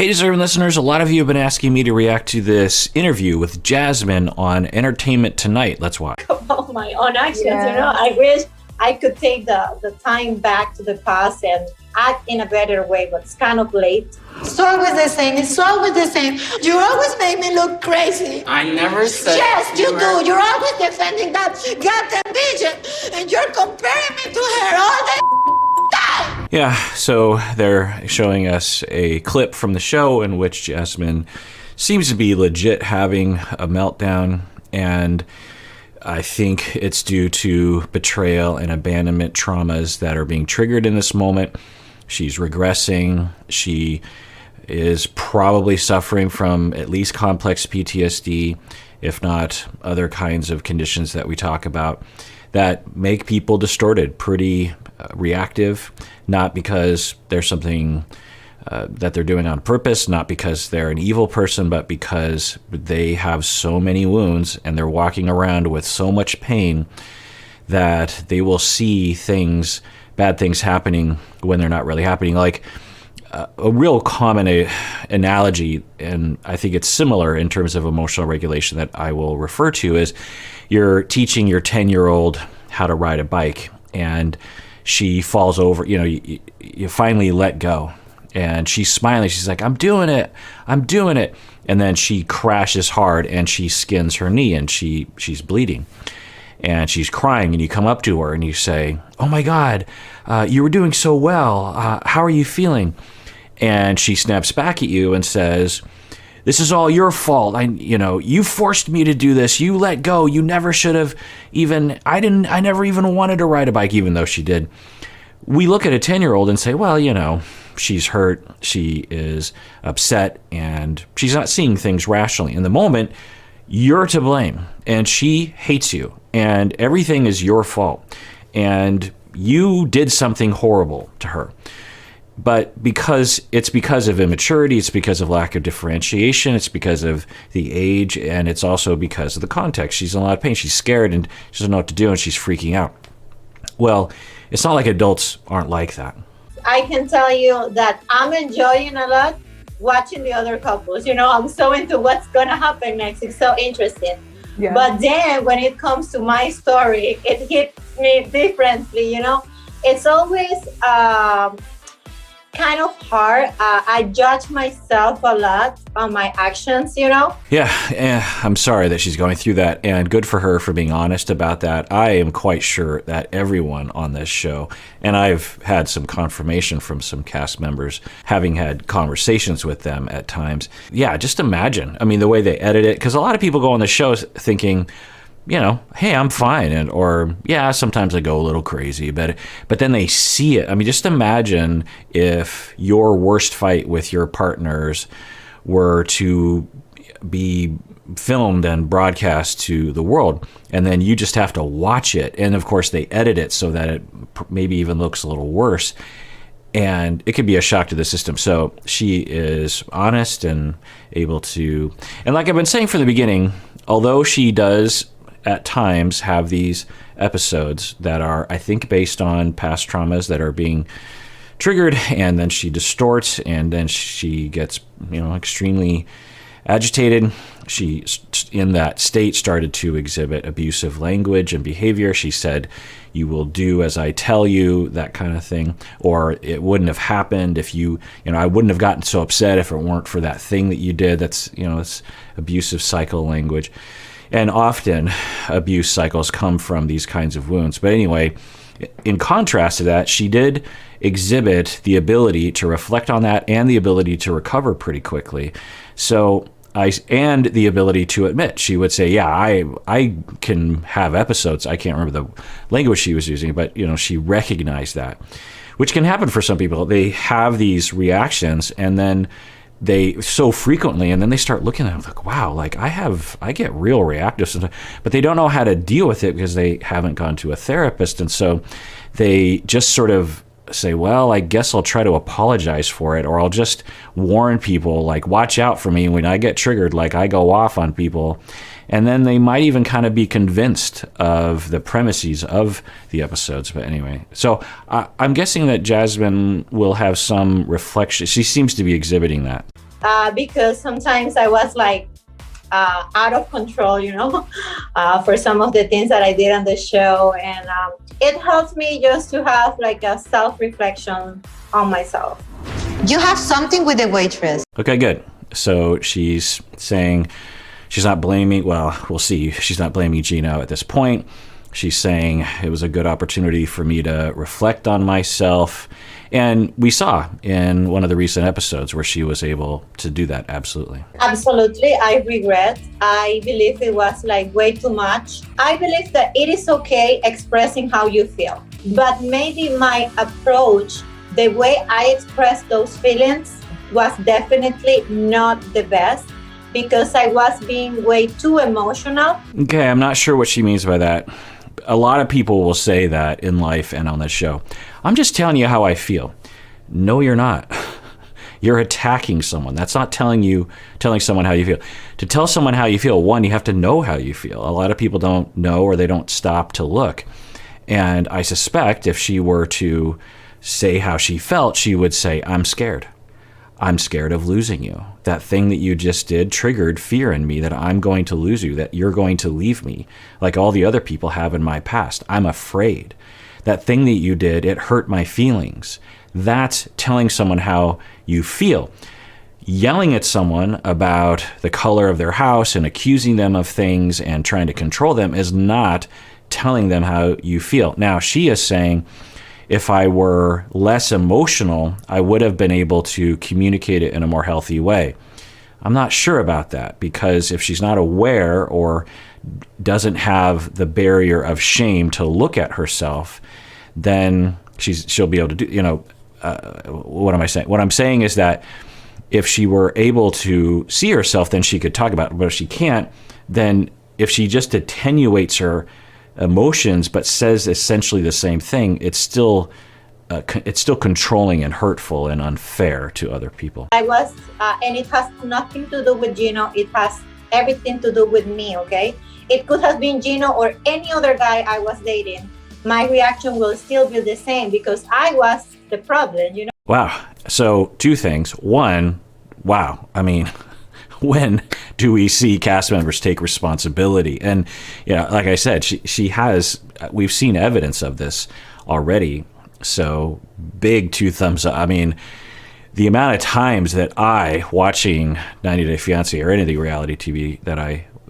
Hey, deserving listeners, a lot of you have been asking me to react to this interview with Jasmine on Entertainment Tonight. Let's watch. About my own actions, I wish I could take the time back to the past and act in a better way, but it's kind of late. It's always the same. It's always the same. You always make me look crazy. I never said. Yes, you do. You're always defending that goddamn bitch, and you're comparing me to her all the time. Yeah, so they're showing us a clip from the show in which Jasmine seems to be legit having a meltdown, and I think it's due to betrayal and abandonment traumas that are being triggered in this moment. She's regressing. She is probably suffering from at least complex PTSD, if not other kinds of conditions that we talk about that make people distorted, pretty reactive, not because there's something that they're doing on purpose, not because they're an evil person, but because they have so many wounds and they're walking around with so much pain that they will see things, bad things happening when they're not really happening. Like a real common analogy, and I think it's similar in terms of emotional regulation that I will refer to, is you're teaching your 10-year-old how to ride a bike and she falls over, you finally let go. And she's smiling. She's like, I'm doing it. And then she crashes hard and she skins her knee and she's bleeding. And she's crying, and you come up to her and you say, oh my God, you were doing so well. How are you feeling? And she snaps back at you and says, this is all your fault. You forced me to do this. You let go. You never should have I never even wanted to ride a bike, even though she did. We look at a 10-year-old and say, well, she's hurt, she is upset, and she's not seeing things rationally. In the moment, you're to blame, and she hates you, and everything is your fault, and you did something horrible to her. But because of immaturity, it's because of lack of differentiation, it's because of the age, and it's also because of the context. She's in a lot of pain, she's scared, and she doesn't know what to do, and she's freaking out. Well, it's not like adults aren't like that. I can tell you that I'm enjoying a lot watching the other couples. I'm so into what's going to happen next. It's so interesting. Yeah. But then when it comes to my story, it hits me differently, It's always kind of hard. I judge myself a lot on my actions, Yeah, I'm sorry that she's going through that, and good for her for being honest about that. I am quite sure that everyone on this show, and I've had some confirmation from some cast members, having had conversations with them at times. Yeah, just imagine. The way they edit it, because a lot of people go on the show thinking, hey, I'm fine, or yeah, sometimes I go a little crazy, but then they see it. Just imagine if your worst fight with your partners were to be filmed and broadcast to the world, and then you just have to watch it, and of course they edit it so that it maybe even looks a little worse, and it could be a shock to the system. So she is honest and able to, and like I've been saying from the beginning, although she does at times have these episodes that are, I think, based on past traumas that are being triggered, and then she distorts, and then she gets, extremely agitated. She, in that state, started to exhibit abusive language and behavior. She said, you will do as I tell you, that kind of thing, or it wouldn't have happened if I wouldn't have gotten so upset if it weren't for that thing that you did. That's, it's abusive cycle language. And often abuse cycles come from these kinds of wounds. But anyway, in contrast to that, she did exhibit the ability to reflect on that and the ability to recover pretty quickly. And the ability to admit. She would say, yeah, I can have episodes. I can't remember the language she was using, but she recognized that, which can happen for some people. They have these reactions, and then they so frequently, and then they start looking at it like, wow, like I get real reactive sometimes, but they don't know how to deal with it because they haven't gone to a therapist. And so they just sort of say, well, I guess I'll try to apologize for it, or I'll just warn people, like, watch out for me when I get triggered, like I go off on people. And then they might even kind of be convinced of the premises of the episodes. But anyway, so I'm guessing that Jasmine will have some reflection. She seems to be exhibiting that. because sometimes I was like out of control, for some of the things that I did on the show. And it helps me just to have like a self-reflection on myself. You have something with the waitress. Okay, good. So she's saying she's not blaming, well, we'll see. She's not blaming Gino at this point. She's saying it was a good opportunity for me to reflect on myself. And we saw in one of the recent episodes where she was able to do that. Absolutely. Absolutely. I regret. I believe it was like way too much. I believe that it is okay expressing how you feel. But maybe my approach, the way I expressed those feelings, was definitely not the best because I was being way too emotional. Okay, I'm not sure what she means by that. A lot of people will say that in life and on this show. I'm just telling you how I feel. No, you're not. You're attacking someone. That's not telling someone how you feel. To tell someone how you feel, one, you have to know how you feel. A lot of people don't know or they don't stop to look. And I suspect if she were to say how she felt, she would say, I'm scared. I'm scared of losing you. That thing that you just did triggered fear in me that I'm going to lose you, that you're going to leave me, like all the other people have in my past. I'm afraid. That thing that you did, it hurt my feelings. That's telling someone how you feel. Yelling at someone about the color of their house and accusing them of things and trying to control them is not telling them how you feel. Now, she is saying, if I were less emotional, I would have been able to communicate it in a more healthy way. I'm not sure about that because if she's not aware or doesn't have the barrier of shame to look at herself, then she'll be able to do, what am I saying? What I'm saying is that if she were able to see herself, then she could talk about it. But if she can't, then if she just attenuates her emotions but says essentially the same thing, it's still controlling and hurtful and unfair to other people. I was, and it has nothing to do with Gino. It has everything to do with me, okay? It could have been Gino or any other guy I was dating. My reaction will still be the same because I was the problem, Wow. So two things. One, wow. I mean, when do we see cast members take responsibility? And, like I said, she has, we've seen evidence of this already. So big two thumbs up. I mean, the amount of times that I, watching 90 Day Fiancé or any of the reality TV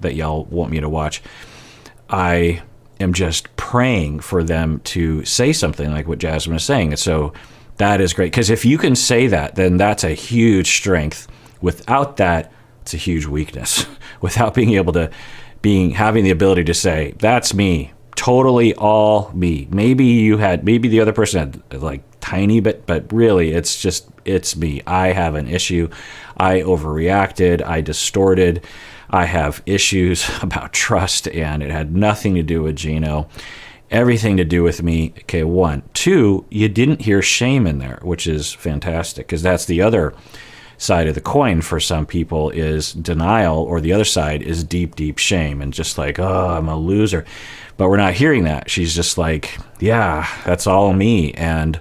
that y'all want me to watch, I am just praying for them to say something like what Jasmine is saying. And so that is great. Because if you can say that, then that's a huge strength. Without that, it's a huge weakness. Without being able to, having the ability to say, that's me, totally all me. Maybe the other person had like tiny bit, but really it's me. I have an issue. I overreacted. I distorted. I have issues about trust, and it had nothing to do with Gino. Everything to do with me. Okay, one. Two, you didn't hear shame in there, which is fantastic, because that's the other side of the coin for some people is denial, or the other side is deep, deep shame and just like, oh, I'm a loser. But we're not hearing that. She's just like, yeah, that's all me. And,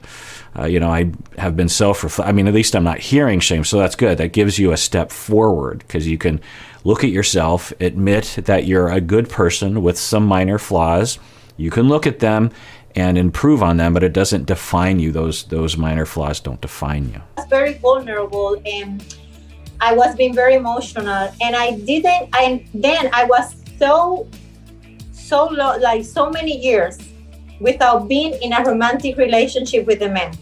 I have been at least I'm not hearing shame. So that's good. That gives you a step forward because you can look at yourself, admit that you're a good person with some minor flaws. You can look at them and improve on them, but it doesn't define you. Those minor flaws don't define you. I was very vulnerable and I was being very emotional, and then I was so low, like so many years without being in a romantic relationship with a man,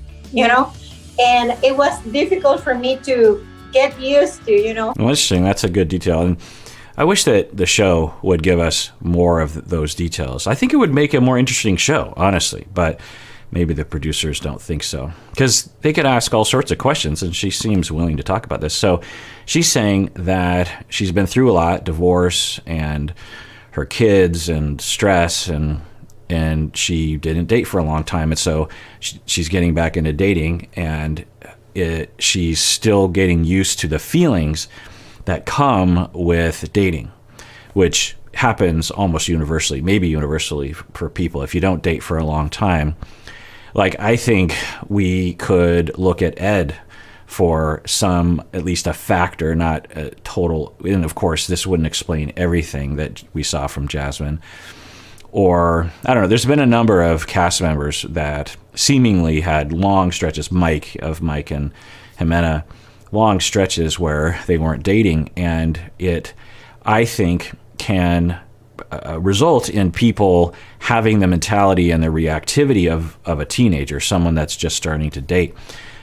and it was difficult for me to get used to, Well, interesting. That's a good detail. And I wish that the show would give us more of those details. I think it would make a more interesting show, honestly, but maybe the producers don't think so, because they could ask all sorts of questions, and she seems willing to talk about this. So she's saying that she's been through a lot, divorce and her kids and stress, and she didn't date for a long time. And so she's getting back into dating, and she's still getting used to the feelings that come with dating, which happens almost universally, maybe universally for people. If you don't date for a long time, like I think we could look at Ed for some, at least a factor, not a total. And of course, this wouldn't explain everything that we saw from Jasmine. Or, I don't know, there's been a number of cast members that seemingly had long stretches, Mike and Jimena, long stretches where they weren't dating. And it, I think, can result in people having the mentality and the reactivity of a teenager, someone that's just starting to date.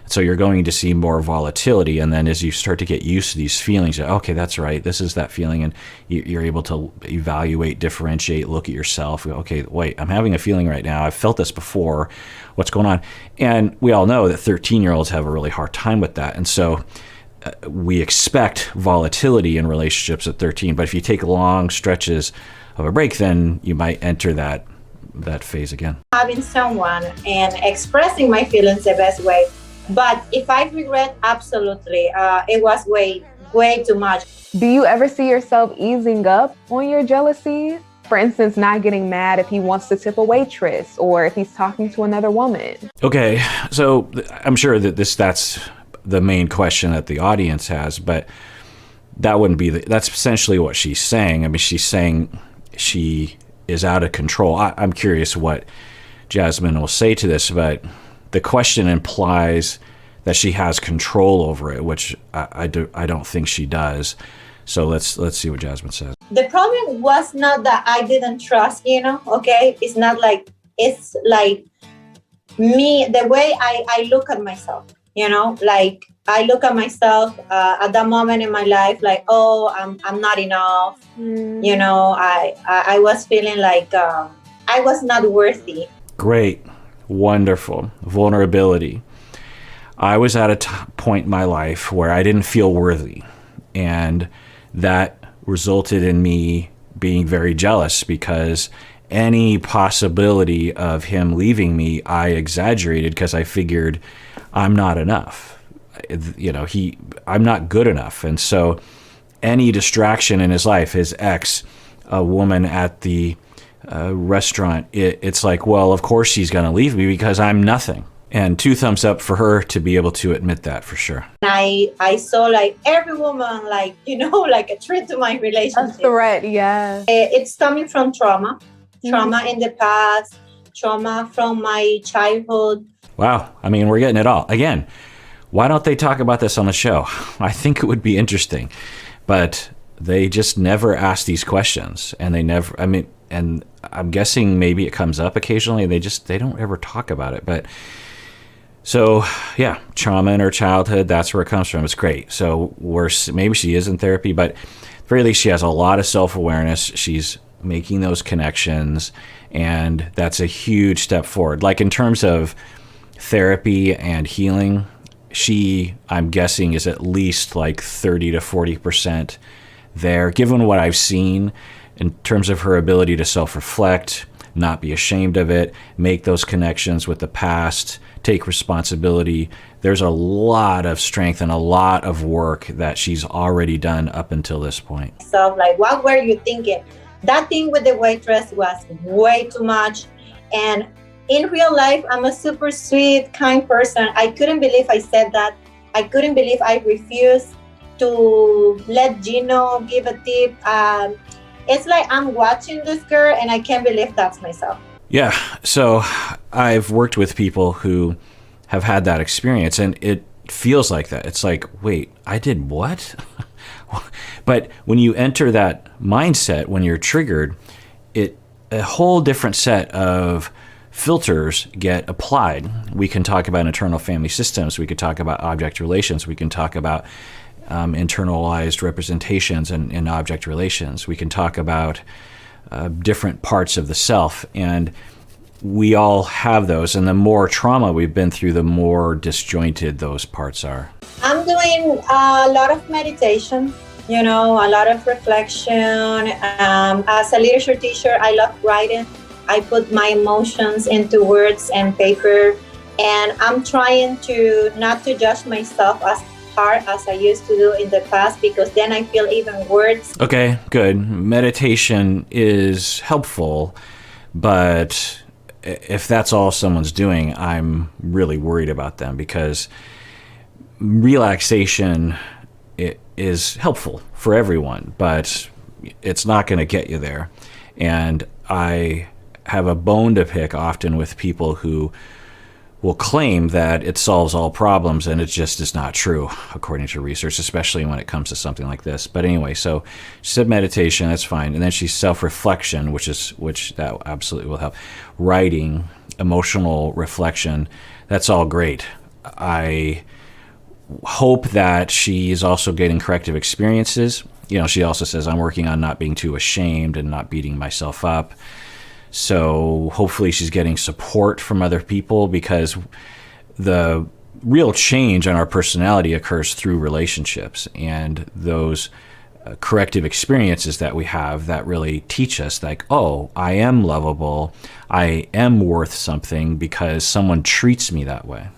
So you're going to see more volatility, and then as you start to get used to these feelings, okay, that's right, this is that feeling, and you're able to evaluate, differentiate, look at yourself. Okay, wait, I'm having a feeling right now. I've felt this before. What's going on? And we all know that 13-year-olds have a really hard time with that, and so we expect volatility in relationships at 13. But if you take long stretches of a break, then you might enter that phase again. Having someone and expressing my feelings the best way. But if I regret, absolutely. It was way too much. Do you ever see yourself easing up on your jealousy? For instance, not getting mad if he wants to tip a waitress or if he's talking to another woman. Okay, so I'm sure that that's the main question that the audience has, but that wouldn't be that's essentially what she's saying. I mean, she's saying she is out of control. I'm curious what Jasmine will say to this, but the question implies that she has control over it, which I don't think she does. So let's see what Jasmine says. The problem was not that I didn't trust, okay? It's not like, it's like me, the way I look at myself, like I look at myself at that moment in my life, like, oh, I'm not enough. I was feeling like I was not worthy. Great. Wonderful. Vulnerability. I was at a point in my life where I didn't feel worthy, and that resulted in me being very jealous because any possibility of him leaving me, I exaggerated because I figured I'm not enough. I'm not good enough. And so any distraction in his life, his ex, a woman at the restaurant, it's like, well, of course she's going to leave me because I'm nothing. And 2 thumbs up for her to be able to admit that, for sure. I saw like every woman, like, like a threat to my relationship. A threat, yeah. It's coming from trauma in the past, trauma from my childhood. Wow. I mean, we're getting it all. Again, why don't they talk about this on the show? I think it would be interesting. But they just never ask these questions. And and I'm guessing maybe it comes up occasionally, and they don't ever talk about it. But so, yeah, trauma in her childhood, that's where it comes from. It's great. So maybe she is in therapy, but at the very least, she has a lot of self-awareness. She's making those connections, and that's a huge step forward. Like in terms of therapy and healing, I'm guessing, is at least like 30 to 40% there, given what I've seen in terms of her ability to self-reflect, not be ashamed of it, make those connections with the past, take responsibility. There's a lot of strength and a lot of work that she's already done up until this point. So like, what were you thinking? That thing with the waitress was way too much. And in real life, I'm a super sweet, kind person. I couldn't believe I said that. I couldn't believe I refused to let Gino give a tip. It's like I'm watching this girl and I can't believe that's myself. Yeah, so I've worked with people who have had that experience, and it feels like that. It's like, wait, I did what? But when you enter that mindset, when you're triggered, a whole different set of filters get applied. We can talk about internal family systems. We could talk about object relations. We can talk about internalized representations and object relations. We can talk about different parts of the self, and we all have those. And the more trauma we've been through, the more disjointed those parts are. I'm doing a lot of meditation, a lot of reflection. As a literature teacher, I love writing. I put my emotions into words and paper, and I'm trying to not to judge myself as hard as I used to do in the past, because then I feel even worse. Okay, good. Meditation is helpful, but if that's all someone's doing, I'm really worried about them, because relaxation is helpful for everyone, but it's not going to get you there. And I have a bone to pick often with people who will claim that it solves all problems, and it just is not true, according to research, especially when it comes to something like this. But anyway, so she said meditation, that's fine. And then she's self-reflection, which that absolutely will help. Writing, emotional reflection, that's all great. I hope that she is also getting corrective experiences. You know, she also says, I'm working on not being too ashamed and not beating myself up. So hopefully she's getting support from other people, because the real change in our personality occurs through relationships, and those corrective experiences that we have that really teach us, like, oh, I am lovable, I am worth something because someone treats me that way.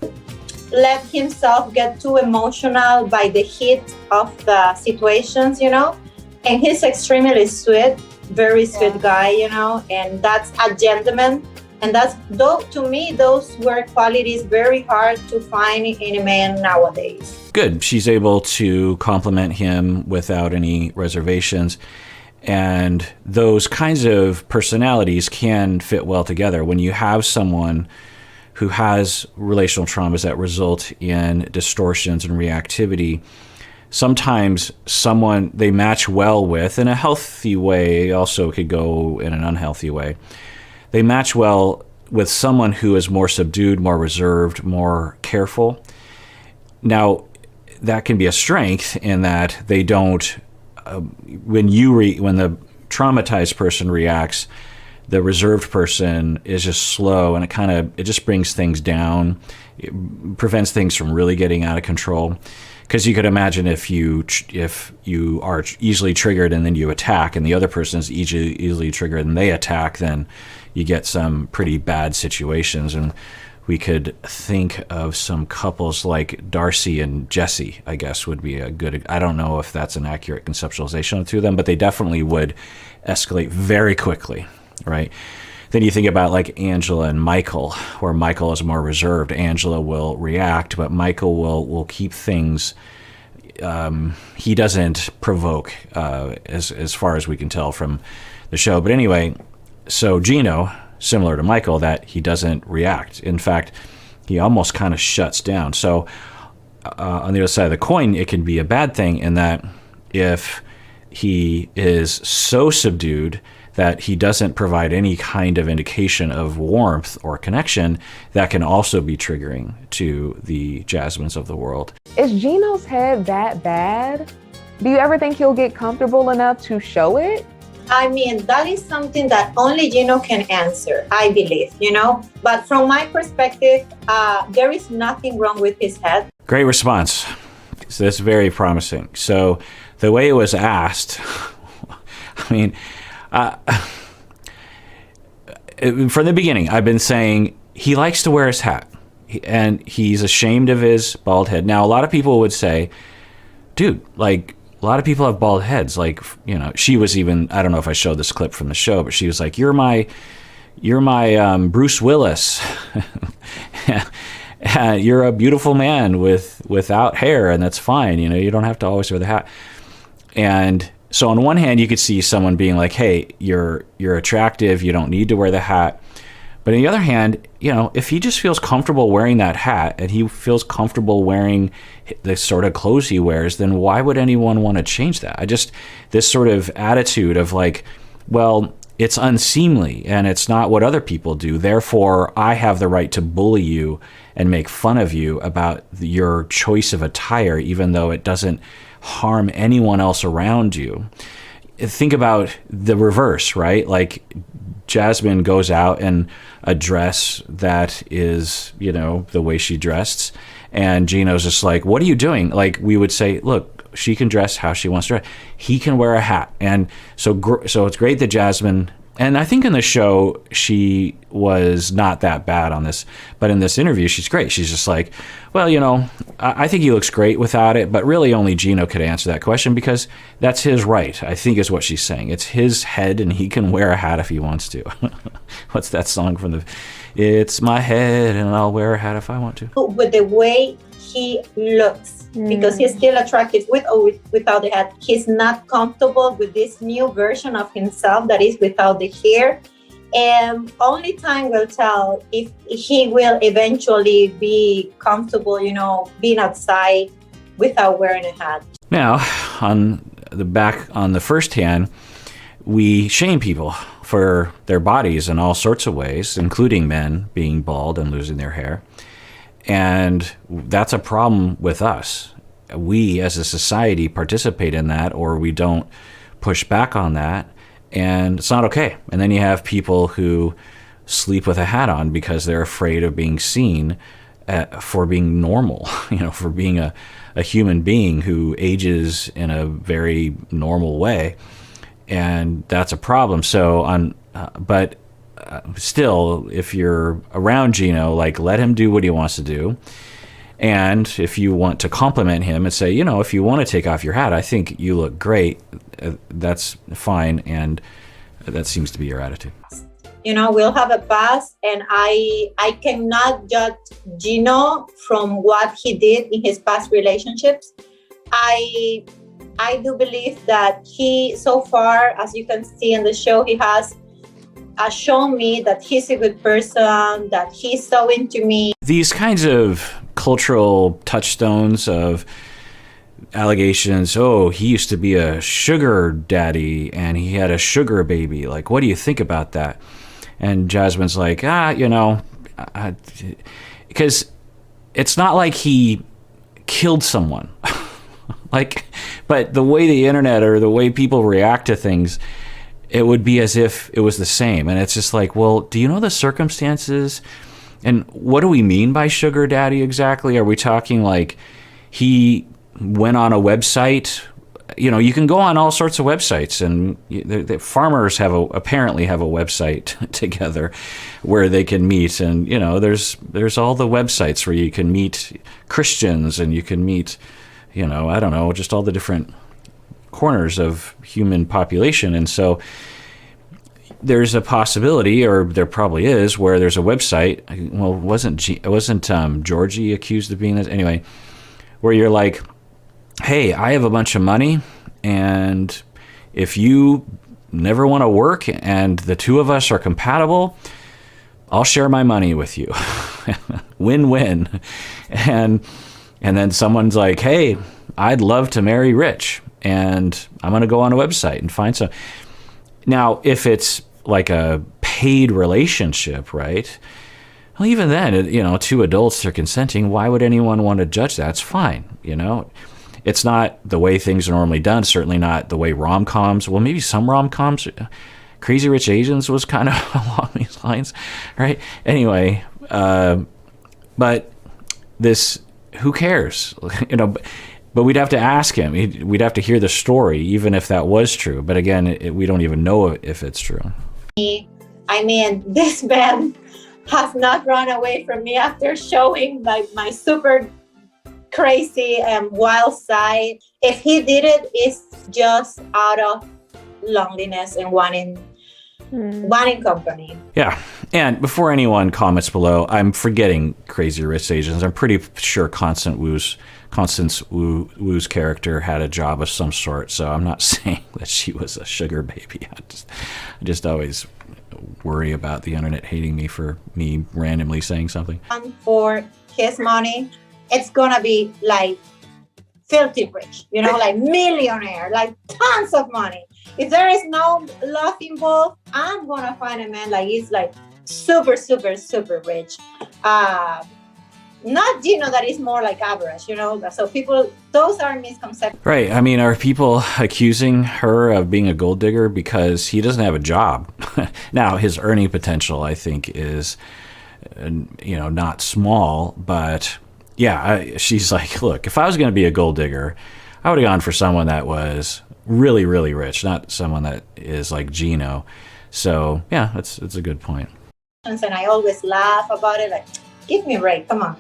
Let himself get too emotional by the heat of the situations, you know, and he's extremely sweet. Very sweet guy, you know, and that's a gentleman. And that's, though, to me, those were qualities very hard to find in a man nowadays. Good. She's able to compliment him without any reservations. And those kinds of personalities can fit well together. When you have someone who has relational traumas that result in distortions and reactivity, sometimes someone they match well with in a healthy way, also could go in an unhealthy way. They match well with someone who is more subdued, more reserved, more careful. Now, that can be a strength in that they don't, when the traumatized person reacts, the reserved person is just slow, and it just brings things down. It prevents things from really getting out of control. Because you could imagine if you are easily triggered and then you attack, and the other person is easily triggered and they attack, then you get some pretty bad situations. And we could think of some couples like Darcy and Jesse, I guess, would be a good. I don't know if that's an accurate conceptualization to them, but they definitely would escalate very quickly, right? Then you think about like Angela and Michael, where Michael is more reserved. Angela will react, but Michael will keep things. He doesn't provoke, as far as we can tell from the show. But anyway, so Gino, similar to Michael, that he doesn't react. In fact, he almost kind of shuts down. So on the other side of the coin, it can be a bad thing in that if he is so subdued that he doesn't provide any kind of indication of warmth or connection, that can also be triggering to the Jasmines of the world. Is Ginos Head that bad? Do you ever think he'll get comfortable enough to show it? I mean, that is something that only Gino can answer, I believe, you know? But from my perspective, there is nothing wrong with his head. Great response. So that's very promising. So the way it was asked, I mean, from the beginning, I've been saying he likes to wear his hat, and he's ashamed of his bald head. Now, a lot of people would say, dude, like, a lot of people have bald heads. Like, you know, she was even, I don't know if I showed this clip from the show, but she was like, you're my Bruce Willis. You're a beautiful man without hair, and that's fine. You know, you don't have to always wear the hat. And so on one hand, you could see someone being like, hey, you're attractive, you don't need to wear the hat. But on the other hand, you know, if he just feels comfortable wearing that hat and he feels comfortable wearing the sort of clothes he wears, then why would anyone want to change that? This sort of attitude of like, well, it's unseemly and it's not what other people do. Therefore, I have the right to bully you and make fun of you about your choice of attire, even though it doesn't harm anyone else around you. Think about the reverse, right? Like Jasmine goes out in a dress that is, you know, the way she dressed, and Gino's just like, what are you doing? Like, we would say, look, she can dress how she wants to dress. He can wear a hat. And so it's great that Jasmine, and I think in the show, she was not that bad on this, but in this interview, she's great. She's just like, well, you know, I think he looks great without it, but really only Gino could answer that question because that's his right, I think is what she's saying. It's his head and he can wear a hat if he wants to. What's that song from It's my head and I'll wear a hat if I want to. With the way he looks, because he's still attractive with or without the head. He's not comfortable with this new version of himself that is without the hair. And only time will tell if he will eventually be comfortable, being outside without wearing a hat. Now, on the first hand, we shame people for their bodies in all sorts of ways, including men being bald and losing their hair. And that's a problem with us. We as a society participate in that, or we don't push back on that, and it's not okay. And then you have people who sleep with a hat on because they're afraid of being seen for being normal, for being a human being who ages in a very normal way. And that's a problem. So still, if you're around Gino, let him do what he wants to do. And if you want to compliment him and say, if you want to take off your hat, I think you look great, that's fine. And that seems to be your attitude. We'll have a past, and I cannot judge Gino from what he did in his past relationships. I do believe that he, so far, as you can see in the show, he has shown me that he's a good person, that he's so into me. These kinds of cultural touchstones of allegations, he used to be a sugar daddy and he had a sugar baby. What do you think about that? And Jasmine's like, because it's not like he killed someone. But the way the internet or the way people react to things, it would be as if it was the same. And it's just well, do you know the circumstances? And what do we mean by sugar daddy exactly? Are we talking he went on a website? You can go on all sorts of websites, and the farmers apparently have a website together where they can meet. And, there's all the websites where you can meet Christians and you can meet, I don't know, just all the different corners of human population. And so there's a possibility, or there probably is, where there's a website. Well, wasn't Georgie accused of being this? Anyway, where you're hey, I have a bunch of money, and if you never want to work and the two of us are compatible, I'll share my money with you. Win-win. And then someone's hey, I'd love to marry rich, and I'm going to go on a website and find some. Now, if it's a paid relationship, right? Well, even then, two adults are consenting. Why would anyone want to judge that? It's fine, It's not the way things are normally done. Certainly not the way rom-coms. Well, maybe some rom-coms. Crazy Rich Asians was kind of along these lines, right? Anyway, but this, who cares? But we'd have to ask him. We'd have to hear the story, even if that was true. But again, we don't even know if it's true. I mean, this man has not run away from me after showing my super crazy and wild side. If he did it, it's just out of loneliness and wanting company. Yeah. And before anyone comments below, I'm forgetting Crazy Rich Asians. I'm pretty sure Constance Wu's character had a job of some sort, so I'm not saying that she was a sugar baby. I just always worry about the internet hating me for me randomly saying something. For his money, it's gonna be filthy rich, millionaire, tons of money. If there is no love involved, I'm gonna find a man he's super, super, super rich. Not Gino, that is more average, So people, those are misconceptions. Right. I mean, are people accusing her of being a gold digger because he doesn't have a job? Now, his earning potential, I think, is, not small, but yeah, she's look, if I was going to be a gold digger, I would have gone for someone that was really, really rich, not someone that is like Gino. So yeah, it's a good point. And I always laugh about it, give me a break, come on.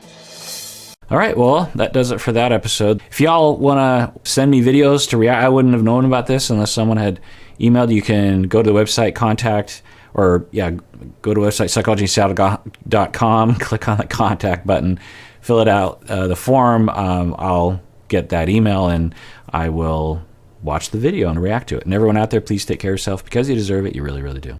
All right, well, that does it for that episode. If y'all want to send me videos to react, I wouldn't have known about this unless someone had emailed. You can go to the website, go to the website, psychologyseattle.com, click on the contact button, fill it out, the form. I'll get that email and I will watch the video and react to it. And everyone out there, please take care of yourself because you deserve it. You really, really do.